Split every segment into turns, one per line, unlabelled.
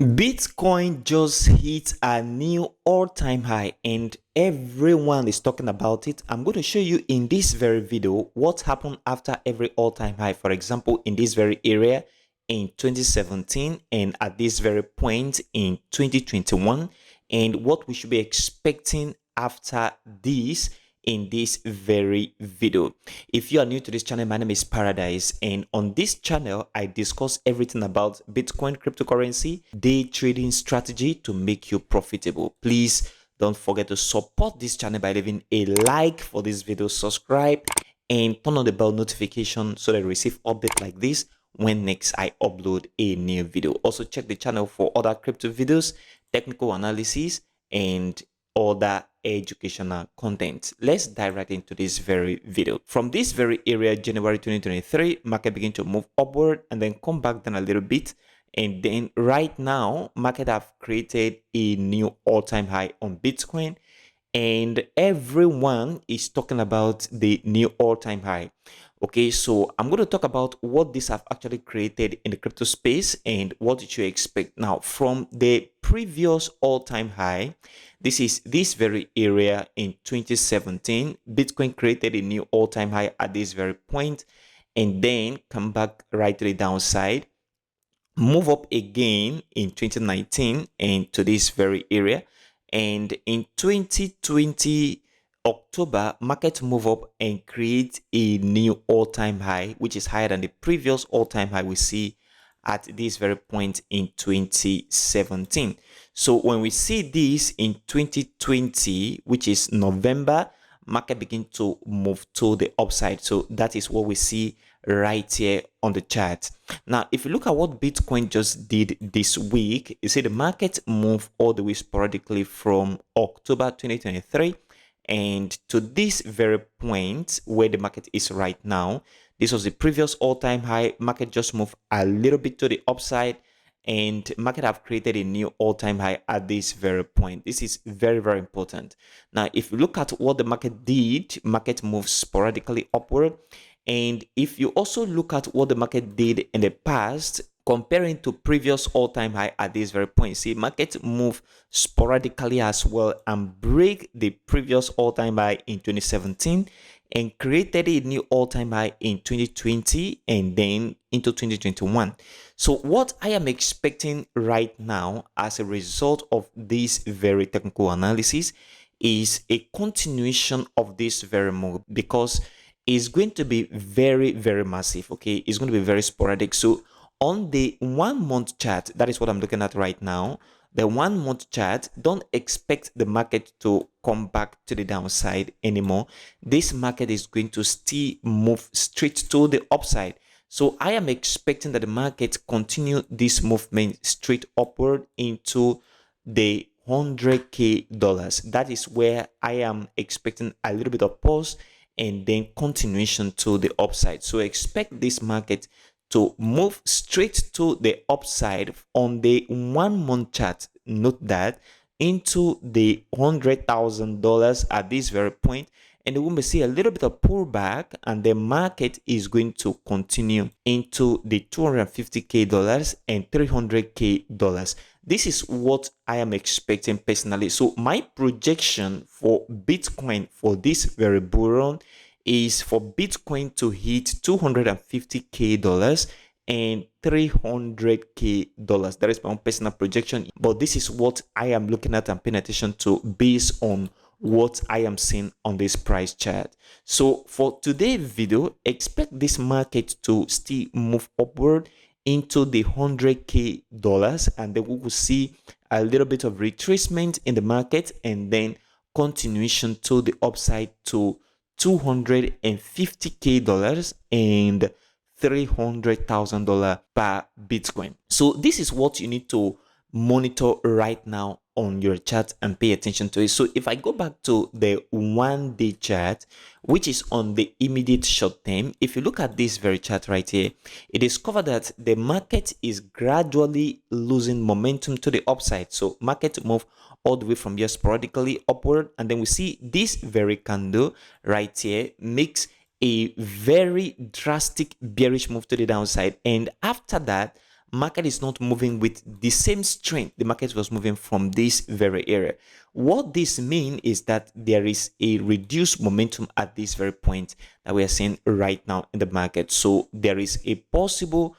Bitcoin just hit a new all-time high and everyone is talking about it. I'm going to show you in this very video what happened after every all-time high. For example, in this very area in 2017 and at this very point in 2021, and what we should be expecting after this in this very video. If you are new to this channel, my name is Paradise, and on this channel I discuss everything about Bitcoin, cryptocurrency, day trading strategy to make you profitable. Please don't forget to support this channel by leaving a like for this video, subscribe, and turn on the bell notification so that you receive updates like this when next I upload a new video. Also check the channel for other crypto videos, technical analysis, and other educational content. Let's dive right into this very video. From this very area, January 2023, market begin to move upward and then come back down a little bit. And then right now, market have created a new all-time high on Bitcoin, and everyone is talking about the new all-time high. Okay, so I'm going to talk about what these have actually created in the crypto space and what you should expect. Now, from the previous all-time high, this is this very area in 2017. Bitcoin created a new all-time high at this very point and then come back right to the downside, move up again in 2019 and to this very area. And in 2020 October, market move up and create a new all-time high, which is higher than the previous all-time high we see at this very point in 2017. So when we see this in 2020, which is November, market begin to move to the upside. So that is what we see right here on the chart. Now, if you look at what Bitcoin just did this week, you see the market moved all the way sporadically from October 2023 and to this very point where the market is right now. This was the previous all-time high. Market just moved a little bit to the upside and market have created a new all-time high at this very point. This is very, very important. Now, if you look at what the market did, market moves sporadically upward. And if you also look at what the market did in the past, comparing to previous all-time high at this very point, see market move sporadically as well and break the previous all-time high in 2017 and created a new all-time high in 2020 and then into 2021. So what I am expecting right now as a result of this very technical analysis is a continuation of this very move, because it's going to be very, very massive. Okay, it's going to be very sporadic. So on the 1 month chart, that is what I'm looking at right now, the 1 month chart, don't expect the market to come back to the downside anymore. This market is going to still move straight to the upside. So I am expecting that the market continue this movement straight upward into the $100K. That is where I am expecting a little bit of pause and then continuation to the upside. So expect this market to move straight to the upside on the 1 month chart. Note that into the $100,000 at this very point, and then we may see a little bit of pullback, and the market is going to continue into the $250K and $300K. This is what I am expecting personally. So my projection for Bitcoin for this very bull run is for Bitcoin to hit $250K and $300K. That is my own personal projection, but this is what I am looking at and paying attention to based on what I am seeing on this price chart. So for today's video, expect this market to still move upward into the $100K, and then we will see a little bit of retracement in the market and then continuation to the upside to $250K and $300,000 per Bitcoin. So this is what you need to monitor right now on your chart and pay attention to it. So if I go back to the 1 day chart, which is on the immediate short term, if you look at this very chart right here, it discovered that the market is gradually losing momentum to the upside. So market move all the way from here sporadically upward, and then we see this very candle right here makes a very drastic bearish move to the downside, and after that market is not moving with the same strength the market was moving from this very area. What this means is that there is a reduced momentum at this very point that we are seeing right now in the market. So there is a possible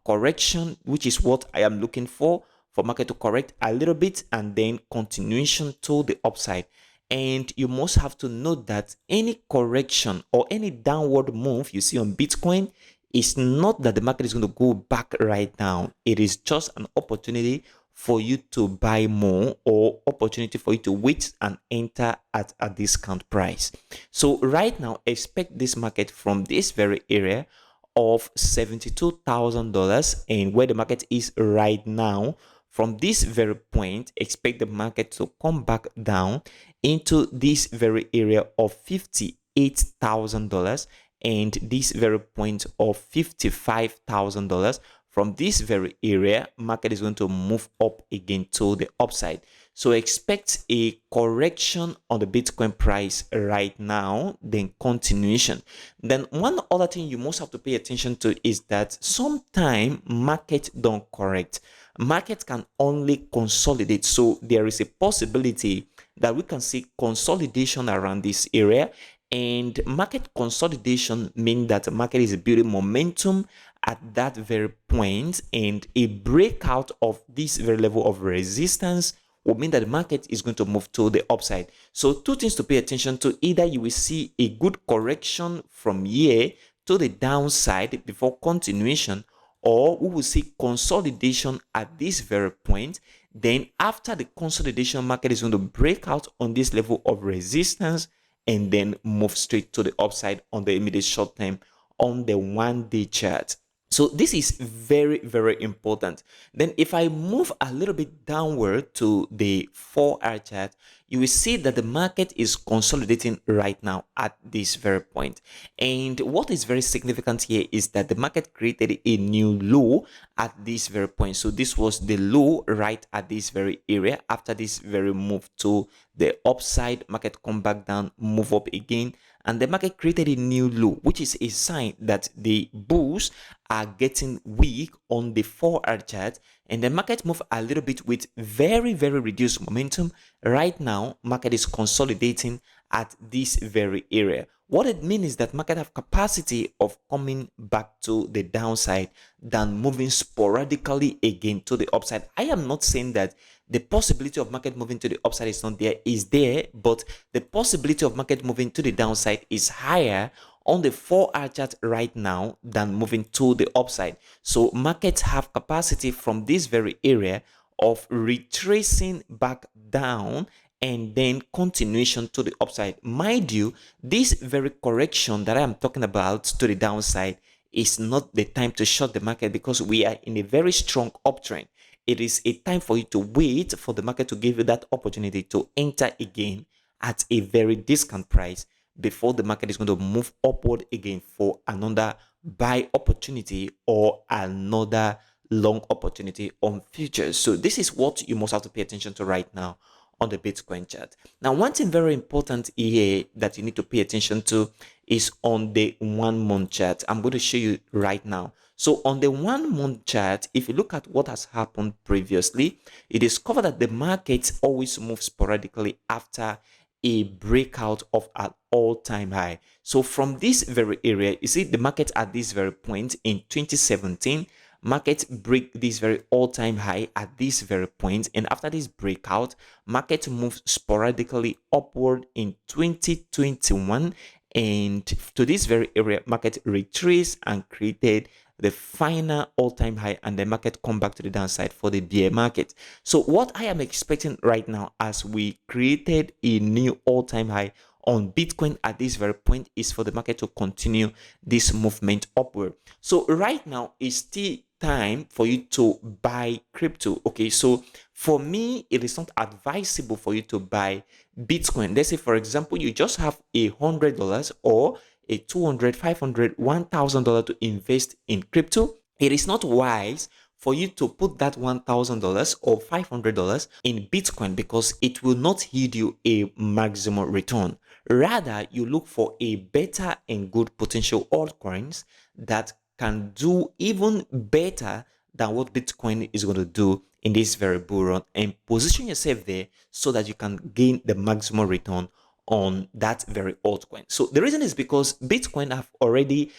correction, which is what I am looking for market to correct a little bit and then continuation to the upside. And you must have to note that any correction or any downward move you see on Bitcoin is not that the market is going to go back right now. It is just an opportunity for you to buy more, or opportunity for you to wait and enter at a discount price. So right now, expect this market from this very area of $72,000, and where the market is right now. From this very point, expect the market to come back down into this very area of $58,000 and this very point of $55,000. From this very area, market is going to move up again to the upside. So expect a correction on the Bitcoin price right now, then continuation. Then one other thing you must have to pay attention to is that sometimes market don't correct. Market can only consolidate. So there is a possibility that we can see consolidation around this area, and market consolidation means that the market is building momentum at that very point, and a breakout of this very level of resistance will mean that the market is going to move to the upside. So two things to pay attention to: either you will see a good correction from here to the downside before continuation, or we will see consolidation at this very point. Then after the consolidation, market is going to break out on this level of resistance and then move straight to the upside on the immediate short term on the 1-day chart. So this is very, very important. Then if I move a little bit downward to the 4-hour chart, you will see that the market is consolidating right now at this very point. And what is very significant here is that the market created a new low at this very point. So this was the low right at this very area. After this very move to the upside, market come back down, move up again, and the market created a new low, which is a sign that the bulls are getting weak on the 4-hour chart, and the market move a little bit with very, very reduced momentum. Right now, market is consolidating at this very area. What it means is that market have capacity of coming back to the downside than moving sporadically again to the upside. I am not saying that the possibility of market moving to the upside is not there, is there, but the possibility of market moving to the downside is higher on the 4-hour chart right now than moving to the upside. So markets have capacity from this very area of retracing back down and then continuation to the upside. Mind you, this very correction that I am talking about to the downside is not the time to short the market, because we are in a very strong uptrend. It is a time for you to wait for the market to give you that opportunity to enter again at a very discount price before the market is going to move upward again for another buy opportunity or another long opportunity on futures. So this is what you must have to pay attention to right now on the Bitcoin chart. Now, one thing very important here that you need to pay attention to is on the 1-month chart. I'm going to show you right now. So on the 1-month chart, if you look at what has happened previously, you discover that the markets always move sporadically after a breakout of an all-time high. So from this very area, you see the market at this very point in 2017, market break this very all-time high at this very point, and after this breakout, market moves sporadically upward in 2021, and to this very area, market retraced and created the final all-time high, and the market come back to the downside for the bear market. So what I am expecting right now, as we created a new all-time high on Bitcoin at this very point, is for the market to continue this movement upward. So right now is still time for you to buy crypto. Okay, so for me, it is not advisable for you to buy Bitcoin. Let's say, for example, you just have $100 or a $200, $500, $1,000 to invest in crypto. It is not wise for you to put that $1,000 or $500 in Bitcoin, because it will not yield you a maximum return. Rather, you look for a better and good potential altcoins that can do even better than what Bitcoin is going to do in this very bull run, and position yourself there so that you can gain the maximum return on that very altcoin. So the reason is because Bitcoin have already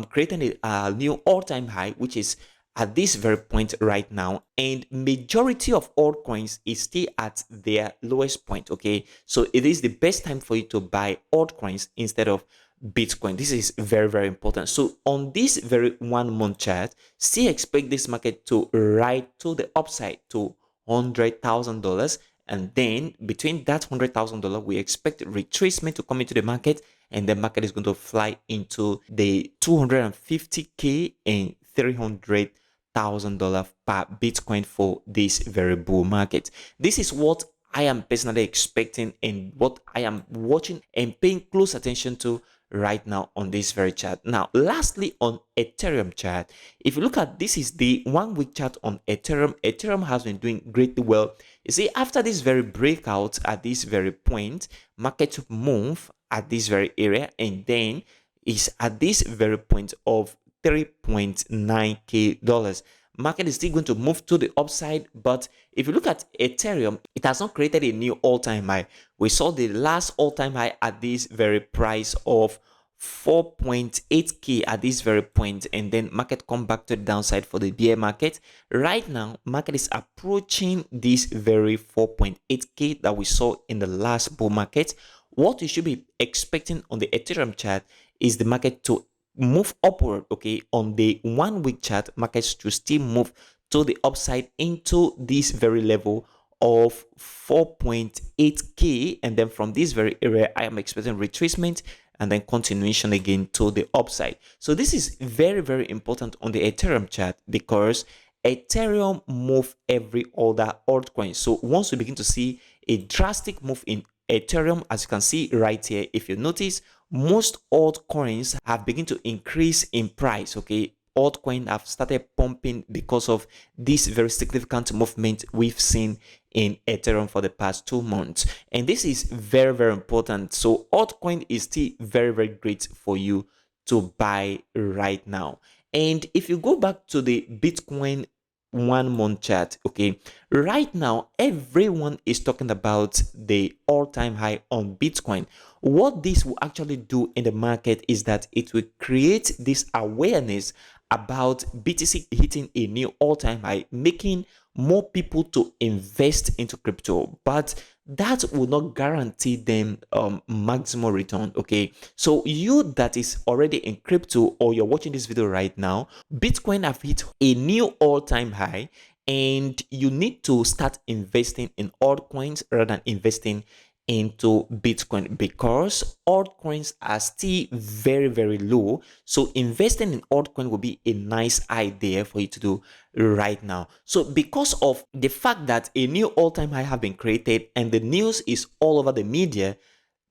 created a new all-time high, which is at this very point right now, and majority of altcoins is still at their lowest point. Okay, so it is the best time for you to buy altcoins instead of Bitcoin. This is very, very important. So on this very 1 month chart, still expect this market to ride to the upside to $100,000, and then between that $100,000 we expect retracement to come into the market, and the market is going to fly into the 250k and $300,000 per Bitcoin for this very bull market. This is what I am personally expecting and what I am watching and paying close attention to right now on this very chart. Now, lastly, on Ethereum chart, if you look at this, is the 1 week chart on Ethereum. Ethereum has been doing greatly well. You see, after this very breakout at this very point, market move at this very area, and then is at this very point of $3.9k. Market is still going to move to the upside, but if you look at Ethereum, it has not created a new all-time high. We saw the last all-time high at this very price of 4.8k at this very point, and then market come back to the downside for the bear market. Right now, market is approaching this very 4.8k that we saw in the last bull market. What you should be expecting on the Ethereum chart is the market to move upward. Okay, on the 1 week chart, markets to still move to the upside into this very level of 4.8k, and then from this very area I am expecting retracement and then continuation again to the upside. So this is very, very important on the Ethereum chart because Ethereum move every other altcoin. So once we begin to see a drastic move in Ethereum, as you can see right here, if you notice, most altcoins have begun to increase in price. Okay, altcoin have started pumping because of this very significant movement we've seen in Ethereum for the past 2 months, and this is very, very important. So altcoin is still very, very great for you to buy right now. And if you go back to the Bitcoin 1 month chart, okay, right now everyone is talking about the all-time high on Bitcoin. What this will actually do in the market is that it will create this awareness about BTC hitting a new all-time high, making more people to invest into crypto, but that will not guarantee them maximum return. Okay, so you that is already in crypto or you're watching this video right now, Bitcoin have hit a new all-time high, and you need to start investing in altcoins rather than investing into Bitcoin because altcoins are still very, very low. So investing in altcoin will be a nice idea for you to do right now. So because of the fact that a new all-time high have been created and the news is all over the media,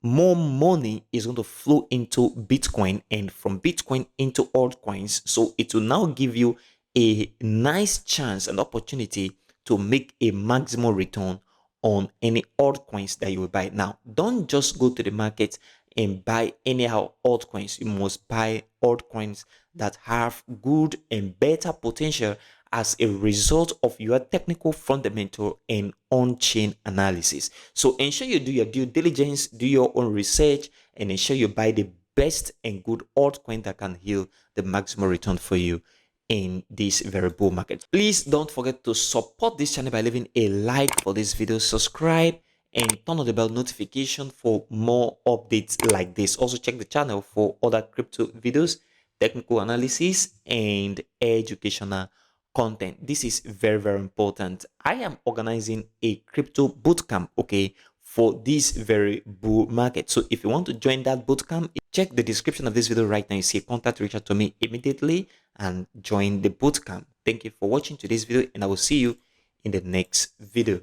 more money is going to flow into Bitcoin and from Bitcoin into altcoins. So it will now give you a nice chance and opportunity to make a maximum return on any altcoins that you will buy. Now, don't just go to the market and buy anyhow altcoins. You must buy altcoins that have good and better potential as a result of your technical fundamental and on-chain analysis. So ensure you do your due diligence, do your own research, and ensure you buy the best and good altcoin that can yield the maximum return for you in this very bull market. Please don't forget to support this channel by leaving a like for this video, subscribe, and turn on the bell notification for more updates like this. Also check the channel for other crypto videos, technical analysis, and educational content. This is very, very important. I am organizing a crypto bootcamp, okay, for this very bull market. So if you want to join that bootcamp, check the description of this video right now. You see a contact, reach out to me immediately and join the bootcamp. Thank you for watching today's video, and I will see you in the next video.